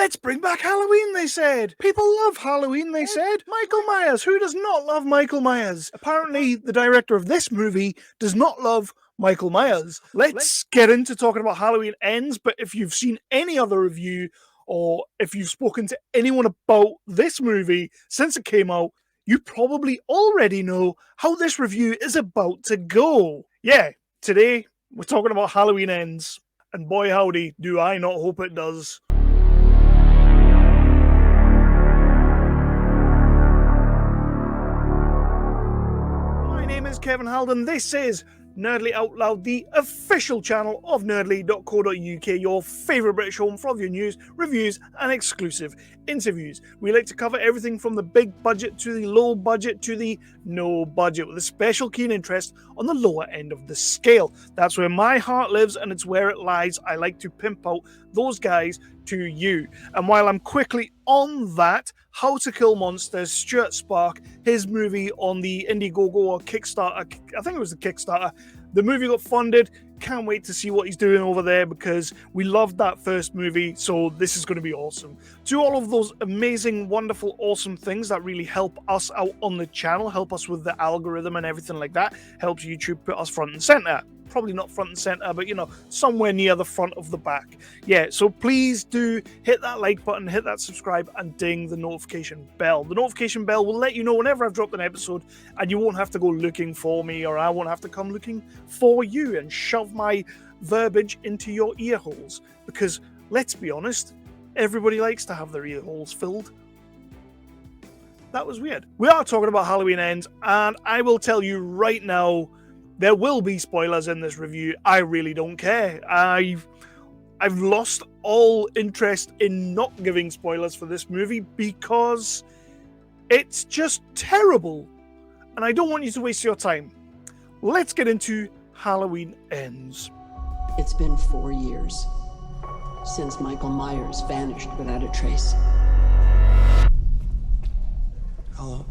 Let's bring back Halloween, they said. People love Halloween, they said. Michael Myers. Who does not love Michael Myers? Apparently, the director of this movie does not love Michael Myers. Let's get into talking about Halloween Ends, but if you've seen any other review or if you've spoken to anyone about this movie since it came out, you probably already know how this review is about to go. Yeah, today we're talking about Halloween Ends, and boy howdy, do I not hope it does. My name is Kevin Halden. This is Nerdly Out Loud, the official channel of nerdly.co.uk, your favourite British home for all of your news, reviews, and exclusive interviews. We like to cover everything from the big budget to the low budget to the no budget, with a special keen interest on the lower end of the scale. That's where my heart lives, and it's where it lies. I like to pimp out those guys to you. And while I'm quickly on that, How to Kill Monsters, Stuart Spark, his movie on the Indiegogo or Kickstarter, I think it was the Kickstarter, the movie got funded. Can't wait to see what he's doing over there because we loved that first movie, so this is going to be awesome. Do all of those amazing, wonderful, awesome things that really help us out on the channel, help us with the algorithm and everything like that, helps YouTube put us front and center. Probably not front and center, but somewhere near the front of the back. Yeah, so please do hit that like button, hit that subscribe, and ding the notification bell. The notification bell will let you know whenever I've dropped an episode, and you won't have to go looking for me, or I won't have to come looking for you and shove my verbiage into your ear holes. Because, let's be honest, everybody likes to have their ear holes filled. That was weird. We are talking about Halloween Ends, and I will tell you right now, there will be spoilers in this review. I really don't care. I've lost all interest in not giving spoilers for this movie because it's just terrible. And I don't want you to waste your time. Let's get into Halloween Ends. It's been 4 years since Michael Myers vanished without a trace. Hello?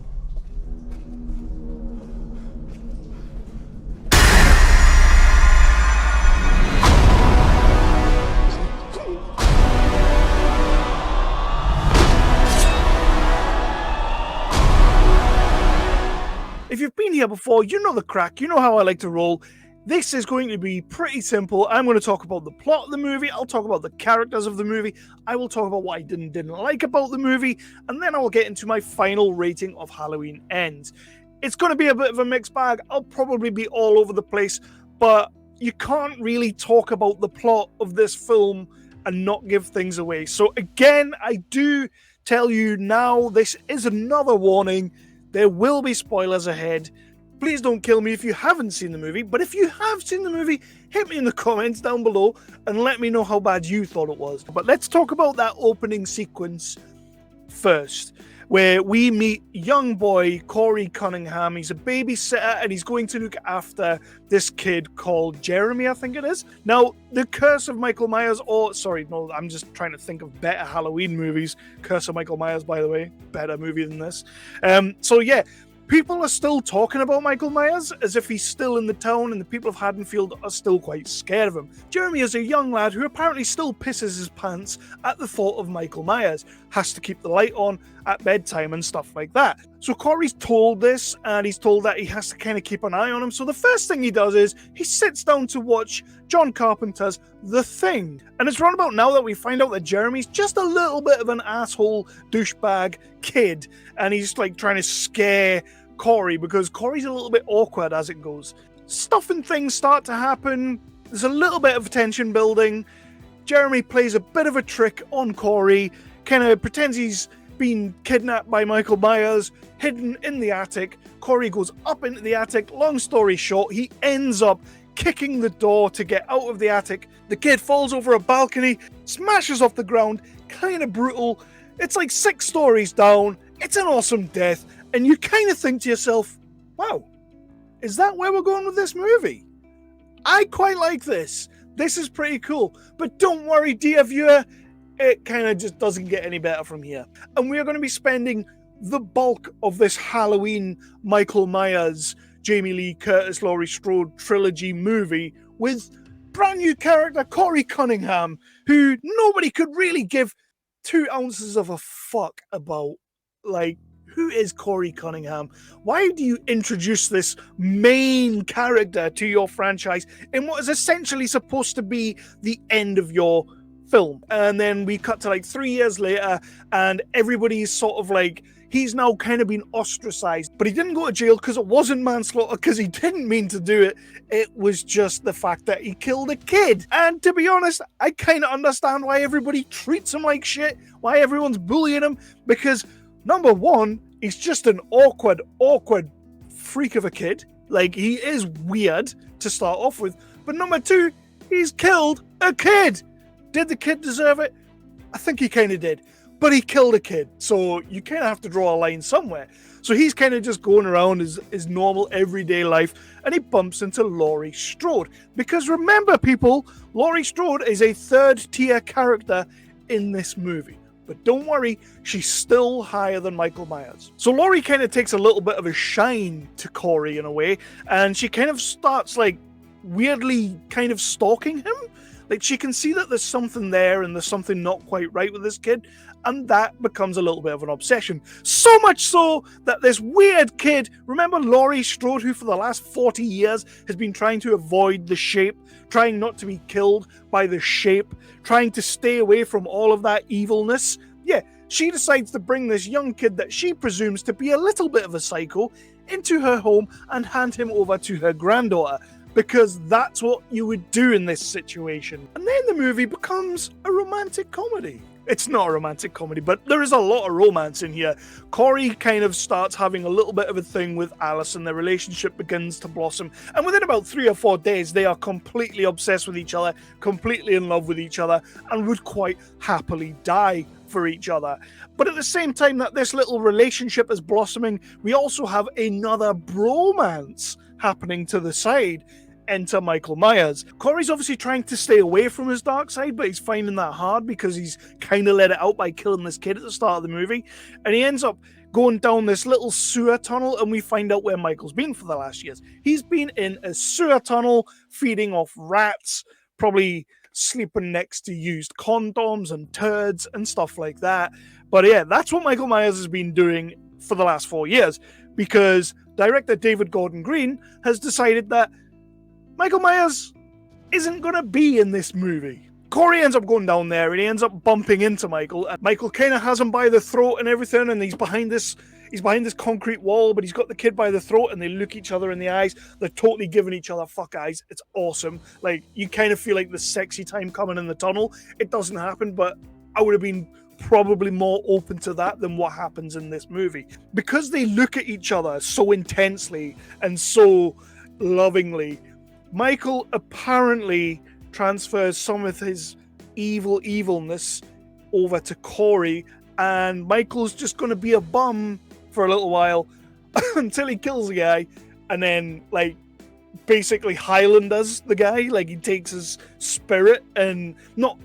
If you've been here before, you know the crack, you know how I like to roll. This is going to be pretty simple. I'm going to talk about the plot of the movie, I'll talk about the characters of the movie, I will talk about what I didn't like about the movie, and then I'll get into my final rating of Halloween Ends. It's going to be a bit of a mixed bag. I'll probably be all over the place, but you can't really talk about the plot of this film and not give things away. So again, I do tell you now, this is another warning. There will be spoilers ahead. Please don't kill me if you haven't seen the movie, but if you have seen the movie, hit me in the comments down below and let me know how bad you thought it was. But let's talk about that opening sequence first, where we meet young boy Corey Cunningham. He's a babysitter and he's going to look after this kid called Jeremy, I think it is. Now, The Curse of Michael Myers, I'm just trying to think of better Halloween movies. Curse of Michael Myers, by the way, better movie than this. People are still talking about Michael Myers as if he's still in the town, and the people of Haddonfield are still quite scared of him. Jeremy is a young lad who apparently still pisses his pants at the thought of Michael Myers, has to keep the light on at bedtime and stuff like that. So Corey's told this, and he's told that he has to kind of keep an eye on him. So the first thing he does is he sits down to watch John Carpenter's The Thing. And it's round about now that we find out that Jeremy's just a little bit of an asshole douchebag kid, and he's like trying to scare Corey because Corey's a little bit awkward as it goes. Stuff and things start to happen. There's a little bit of tension building. Jeremy plays a bit of a trick on Corey, kind of pretends he's been kidnapped by Michael Myers, hidden in the attic. Corey goes up into the attic. Long story short, he ends up kicking the door to get out of the attic. The kid falls over a balcony, smashes off the ground, kind of brutal. It's like 6 stories down. It's an awesome death. And you kind of think to yourself, wow, is that where we're going with this movie? I quite like this. This is pretty cool. But don't worry, dear viewer, it kind of just doesn't get any better from here. And we are going to be spending the bulk of this Halloween Michael Myers, Jamie Lee Curtis, Laurie Strode trilogy movie with brand new character Corey Cunningham, who nobody could really give 2 ounces of a fuck about, like, who is Corey Cunningham? Why do you introduce this main character to your franchise in what is essentially supposed to be the end of your film? And then we cut to like 3 years later, and everybody's sort of like, he's now kind of been ostracized, but he didn't go to jail because it wasn't manslaughter, because he didn't mean to do it. It was just the fact that he killed a kid. And to be honest, I kind of understand why everybody treats him like shit, why everyone's bullying him, because number one, he's just an awkward freak of a kid. Like, he is weird to start off with. But number two, he's killed a kid. Did the kid deserve it? I think he kind of did. But he killed a kid, so you kind of have to draw a line somewhere. So he's kind of just going around his normal everyday life, and he bumps into Laurie Strode. Because remember, people, Laurie Strode is a third-tier character in this movie. But don't worry, she's still higher than Michael Myers. So Laurie kind of takes a little bit of a shine to Corey in a way, and she kind of starts, like, weirdly kind of stalking him. Like, she can see that there's something there and there's something not quite right with this kid, and that becomes a little bit of an obsession. So much so that this weird kid, remember Laurie Strode, who for the last 40 years has been trying to avoid the shape, trying not to be killed by the shape, trying to stay away from all of that evilness? Yeah, she decides to bring this young kid that she presumes to be a little bit of a psycho into her home and hand him over to her granddaughter, because that's what you would do in this situation. And then the movie becomes a romantic comedy. It's not a romantic comedy, but there is a lot of romance in here. Corey kind of starts having a little bit of a thing with Alice, and their relationship begins to blossom. And within about 3 or 4 days, they are completely obsessed with each other, completely in love with each other, and would quite happily die for each other. But at the same time that this little relationship is blossoming, we also have another bromance happening to the side. Enter Michael Myers. Corey's obviously trying to stay away from his dark side, but he's finding that hard because he's kind of let it out by killing this kid at the start of the movie. And he ends up going down this little sewer tunnel, and we find out where Michael's been for the last years. He's been in a sewer tunnel, feeding off rats, probably sleeping next to used condoms and turds and stuff like that. But yeah, that's what Michael Myers has been doing for the last 4 years, because director David Gordon Green has decided that Michael Myers isn't going to be in this movie. Corey ends up going down there, and he ends up bumping into Michael, and Michael kind of has him by the throat and everything, and he's behind this concrete wall, but he's got the kid by the throat, and they look each other in the eyes. They're totally giving each other fuck eyes. It's awesome. Like, you kind of feel like the sexy time coming in the tunnel. It doesn't happen, but I would have been probably more open to that than what happens in this movie. Because they look at each other so intensely and so lovingly, Michael apparently transfers some of his evilness over to Corey, and Michael's just going to be a bum for a little while until he kills the guy, and then, like, basically Highlanders the guy. Like, he takes his spirit, and not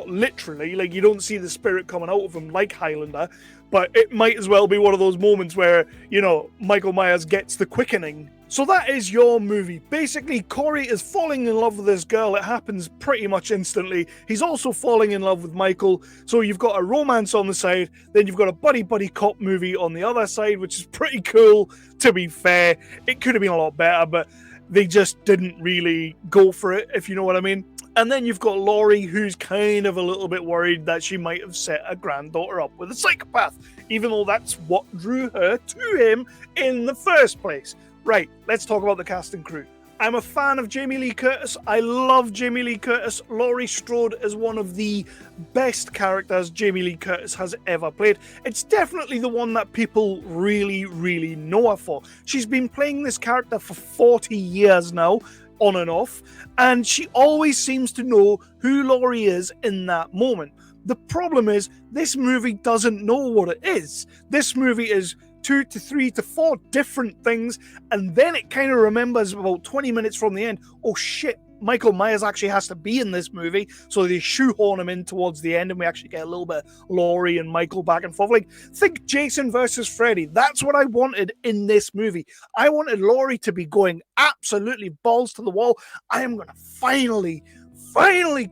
literally, like, you don't see the spirit coming out of him like Highlander, but it might as well be one of those moments where, you know, Michael Myers gets the quickening. So that is your movie. Basically, Corey is falling in love with this girl. It happens pretty much instantly. He's also falling in love with Michael. So you've got a romance on the side, then you've got a buddy cop movie on the other side, which is pretty cool, to be fair. It could have been a lot better, but they just didn't really go for it, if you know what I mean. And then you've got Laurie, who's kind of a little bit worried that she might have set a granddaughter up with a psychopath, even though that's what drew her to him in the first place. Right, let's talk about the cast and crew. I'm a fan of Jamie Lee Curtis. I love Jamie Lee Curtis. Laurie Strode is one of the best characters Jamie Lee Curtis has ever played. It's definitely the one that people really, really know her for. She's been playing this character for 40 years now, on and off, and she always seems to know who Laurie is in that moment. The problem is, this movie doesn't know what it is. This movie is 2 to 3 to 4 different things, and then it kind of remembers about 20 minutes from the end, oh shit, Michael Myers actually has to be in this movie, so they shoehorn him in towards the end, and we actually get a little bit of Laurie and Michael back and forth. Like, think Jason versus Freddy. That's what I wanted in this movie. I wanted Laurie to be going absolutely balls to the wall. I am going to finally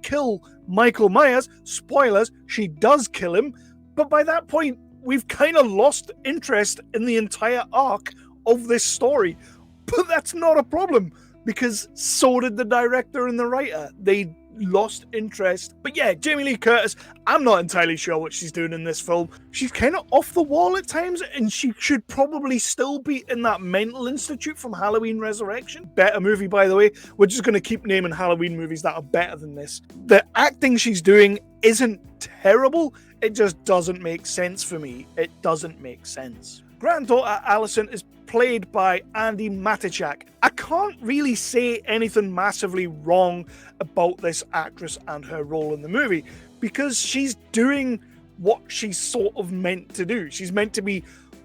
kill Michael Myers, spoilers, she does kill him, but by that point, we've kind of lost interest in the entire arc of this story. But that's not a problem, because so did the director and the writer. They lost interest. But yeah, Jamie Lee Curtis, I'm not entirely sure what she's doing in this film. She's kind of off the wall at times, and she should probably still be in that mental institute from Halloween Resurrection. Better movie, by the way. We're just going to keep naming Halloween movies that are better than this. The acting she's doing isn't terrible. It just doesn't make sense for me. It doesn't make sense. Granddaughter Allison is played by Andi Matichak. I can't really say anything massively wrong about this actress and her role in the movie, because she's doing what she's sort of meant to do. She's meant to be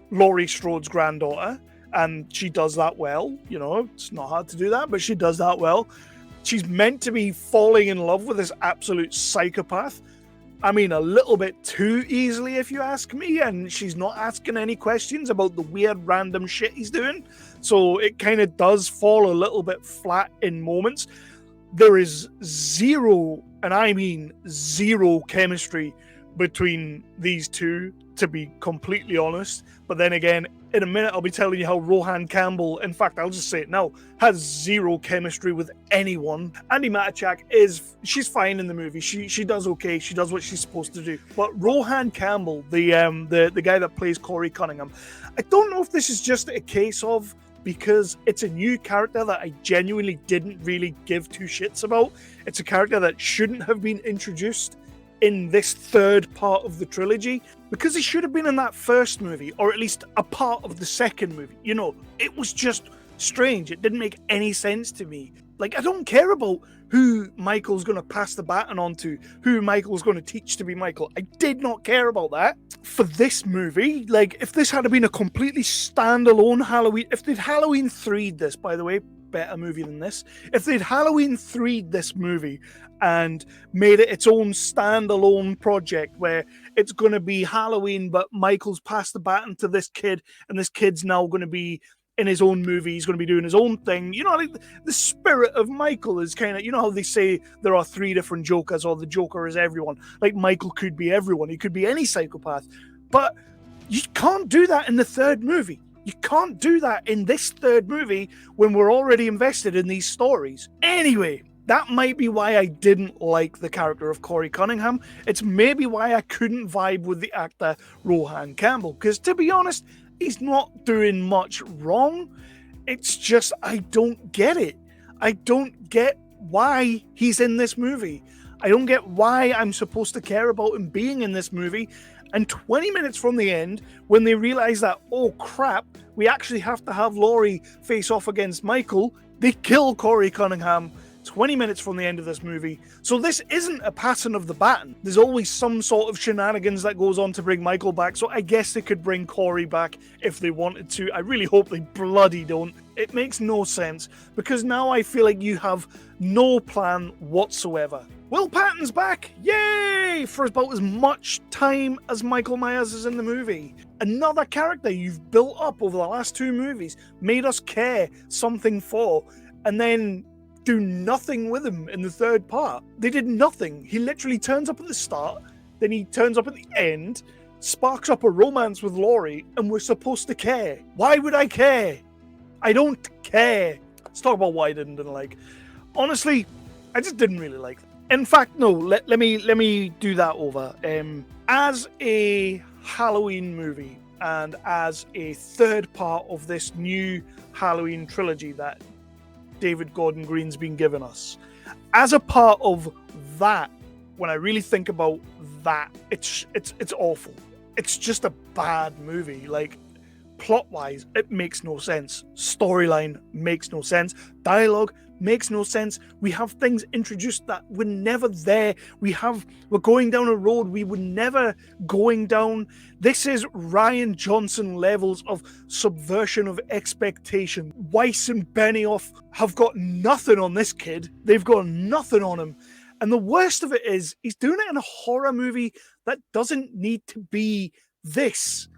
Laurie Strode's granddaughter, and she does that well. You know, it's not hard to do that, but she does that well. She's meant to be falling in love with this absolute psychopath. I mean, a little bit too easily, if you ask me, and she's not asking any questions about the weird random shit he's doing, so it kind of does fall a little bit flat in moments. There is zero, and I mean zero, chemistry between these two, to be completely honest. But then again, in a minute I'll be telling you how Rohan Campbell, in fact I'll just say it now, has zero chemistry with anyone. Andi Matichak she's fine in the movie. She does okay. She does what she's supposed to do. But Rohan Campbell, the guy that plays Corey Cunningham, I don't know if this is just a case of, because it's a new character that I genuinely didn't really give two shits about. It's a character that shouldn't have been introduced in this third part of the trilogy, because he should have been in that first movie, or at least a part of the second movie. You know, it was just strange. It didn't make any sense to me. Like, I don't care about who Michael's going to pass the baton on to, who Michael's going to teach to be Michael. I did not care about that. For this movie, like, if this had been a completely standalone Halloween, if they'd Halloween 3'd this, by the way, better movie than this, if they'd Halloween 3'd this movie and made it its own standalone project where it's going to be Halloween, but Michael's passed the baton to this kid, and this kid's now going to be in his own movie, he's going to be doing his own thing. You know, like, the spirit of Michael is kind of, you know how they say there are three different Jokers, or the Joker is everyone. Like, Michael could be everyone. He could be any psychopath. But you can't do that in the third movie. You can't do that in this third movie when we're already invested in these stories. Anyway, that might be why I didn't like the character of Corey Cunningham. It's maybe why I couldn't vibe with the actor Rohan Campbell. Because, to be honest, he's not doing much wrong. It's just, I don't get it. I don't get why he's in this movie. I don't get why I'm supposed to care about him being in this movie. And 20 minutes from the end, when they realize that, oh crap, we actually have to have Laurie face off against Michael, they kill Corey Cunningham 20 minutes from the end of this movie. So this isn't a passing of the baton. There's always some sort of shenanigans that goes on to bring Michael back, so I guess they could bring Corey back if they wanted to. I really hope they bloody don't. It makes no sense, because now I feel like you have no plan whatsoever. Will Patton's back! Yay! For about as much time as Michael Myers is in the movie. Another character you've built up over the last two movies, made us care something for, and then do nothing with him in the third part. They did nothing. He literally turns up at the start, then he turns up at the end, sparks up a romance with Laurie, and we're supposed to care. Why would I care? I don't care. Let's talk about why I didn't like. Honestly, I just didn't really like them. In fact, no, let me do that over. As a Halloween movie, and as a third part of this new Halloween trilogy that David Gordon Green's been giving us, as a part of that, when I really think about that, it's awful. It's just a bad movie. Like, plot-wise, it makes no sense. Storyline makes no sense. Dialogue makes no sense. We have things introduced that were never there. We're going down a road we were never going down. This is Rian Johnson levels of subversion of expectation. Weiss and Benioff have got nothing on this kid. They've got nothing on him. And the worst of it is, he's doing it in a horror movie that doesn't need to be this.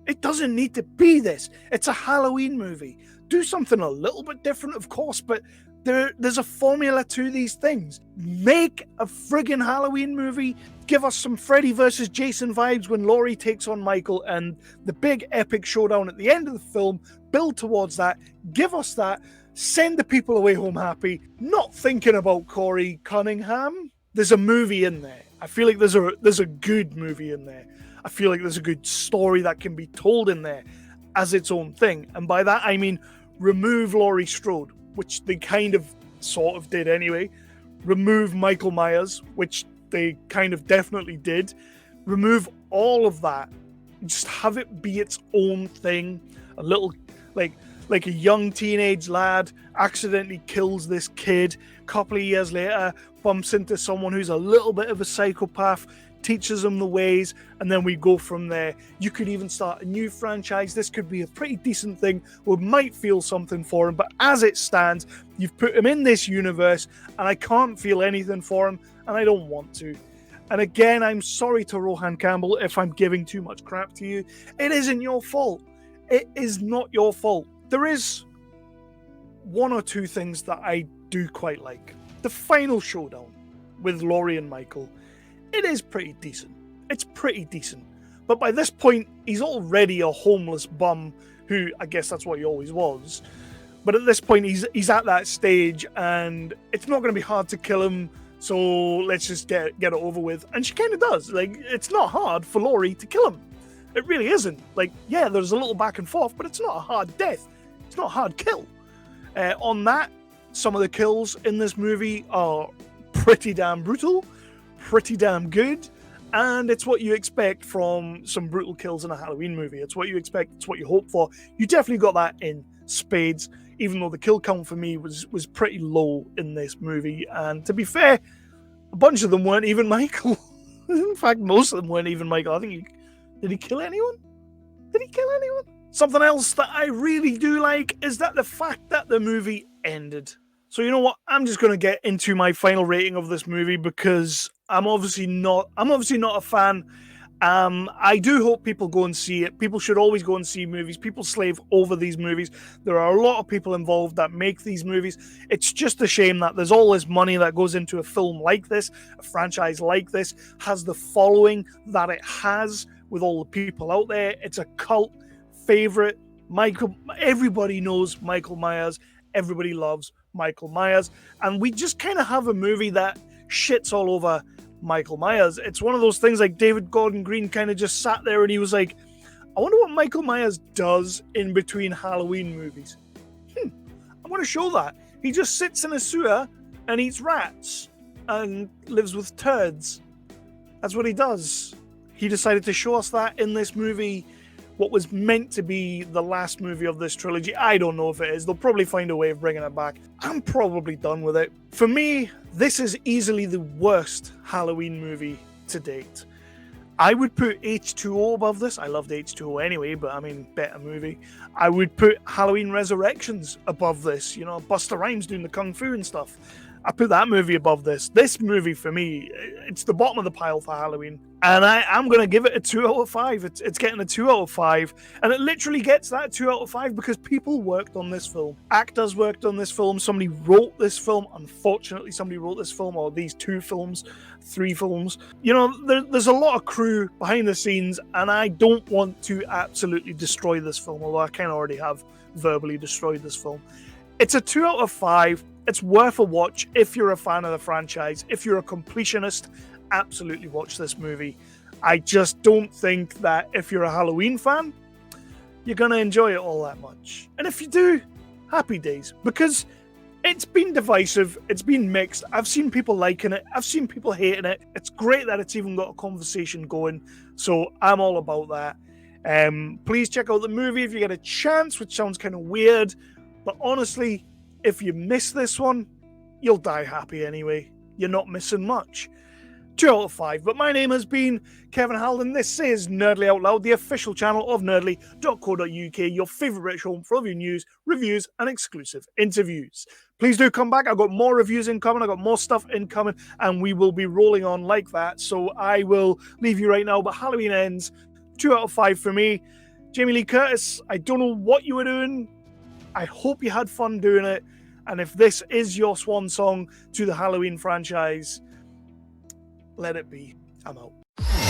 It doesn't need to be this. It's a Halloween movie. Do something a little bit different, of course, but There's a formula to these things. Make a friggin' Halloween movie. Give us some Freddy versus Jason vibes when Laurie takes on Michael, and the big epic showdown at the end of the film. Build towards that. Give us that. Send the people away home happy. Not thinking about Corey Cunningham. There's a movie in there. I feel like there's a good movie in there. I feel like there's a good story that can be told in there as its own thing. And by that, I mean remove Laurie Strode, which they kind of sort of did anyway. Remove Michael Myers, which they kind of definitely did. Remove all of that. Just have it be its own thing. A little, like a young teenage lad accidentally kills this kid. A couple of years later, bumps into someone who's a little bit of a psychopath, teaches him the ways, and then we go from there. You could even start a new franchise. This could be a pretty decent thing. We might feel something for him, but as it stands, you've put him in this universe, and I can't feel anything for him, and I don't want to. And again, I'm sorry to Rohan Campbell if I'm giving too much crap to you. It isn't your fault. It is not your fault. There is one or two things that I do quite like. The final showdown with Laurie and Michael, it is pretty decent. It's pretty decent. But by this point, he's already a homeless bum who, I guess that's what he always was. But at this point, he's at that stage, and it's not going to be hard to kill him, so let's just get it over with. And she kind of does. Like, it's not hard for Laurie to kill him. It really isn't. Like, yeah, there's a little back and forth, but it's not a hard death. It's not a hard kill. On that, some of the kills in this movie are pretty damn brutal, pretty damn good, and it's what you expect from some brutal kills in a Halloween movie. It's what you expect, it's what you hope for. You definitely got that in spades, even though the kill count for me was pretty low in this movie. And to be fair, a bunch of them weren't even Michael. In fact, most of them weren't even Michael. I think did he kill anyone? Did he kill anyone? Something else that I really do like is that the fact that the movie ended. So you know what? I'm just going to get into my final rating of this movie because I'm obviously not a fan. I do hope people go and see it. People should always go and see movies. People slave over these movies. There are a lot of people involved that make these movies. It's just a shame that there's all this money that goes into a film like this, a franchise like this, has the following that it has with all the people out there. It's a cult favorite. Everybody knows Michael Myers. Everybody loves Michael Myers. And we just kind of have a movie that shits all over Michael Myers. It's one of those things like David Gordon Green kind of just sat there and he was like, I wonder what Michael Myers does in between Halloween movies. I'm going to show that. He just sits in a sewer and eats rats and lives with turds. That's what he does. He decided to show us that in this movie, what was meant to be the last movie of this trilogy. I don't know if it is. They'll probably find a way of bringing it back. I'm probably done with it. For me, this is easily the worst Halloween movie to date. I would put H2O above this. I loved H2O anyway, but I mean, better movie. I would put Halloween Resurrections above this. You know, Busta Rhymes doing the kung fu and stuff. I put that movie above this. This movie, for me, it's the bottom of the pile for Halloween. And I'm going to give it a 2 out of 5. It's getting a 2 out of 5. And it literally gets that 2 out of 5 because people worked on this film. Actors worked on this film. Somebody wrote this film. Unfortunately, somebody wrote this film, or these 2 films, 3 films. You know, there's a lot of crew behind the scenes, and I don't want to absolutely destroy this film, although I kind of already have verbally destroyed this film. It's a 2 out of 5. It's worth a watch if you're a fan of the franchise. If you're a completionist, absolutely watch this movie. I just don't think that if you're a Halloween fan, you're going to enjoy it all that much. And if you do, happy days. Because it's been divisive. It's been mixed. I've seen people liking it. I've seen people hating it. It's great that it's even got a conversation going. So I'm all about that. Please check out the movie if you get a chance, which sounds kind of weird. But honestly, if you miss this one, you'll die happy anyway. You're not missing much. 2 out of 5. But my name has been Kevin Halden. This is Nerdly Out Loud, the official channel of nerdly.co.uk, your favourite British home for all your news, reviews, and exclusive interviews. Please do come back. I've got more reviews incoming. I've got more stuff incoming, and we will be rolling on like that. So I will leave you right now. But Halloween ends. 2 out of 5 for me. Jamie Lee Curtis, I don't know what you were doing. I hope you had fun doing it. And if this is your swan song to the Halloween franchise, let it be. I'm out.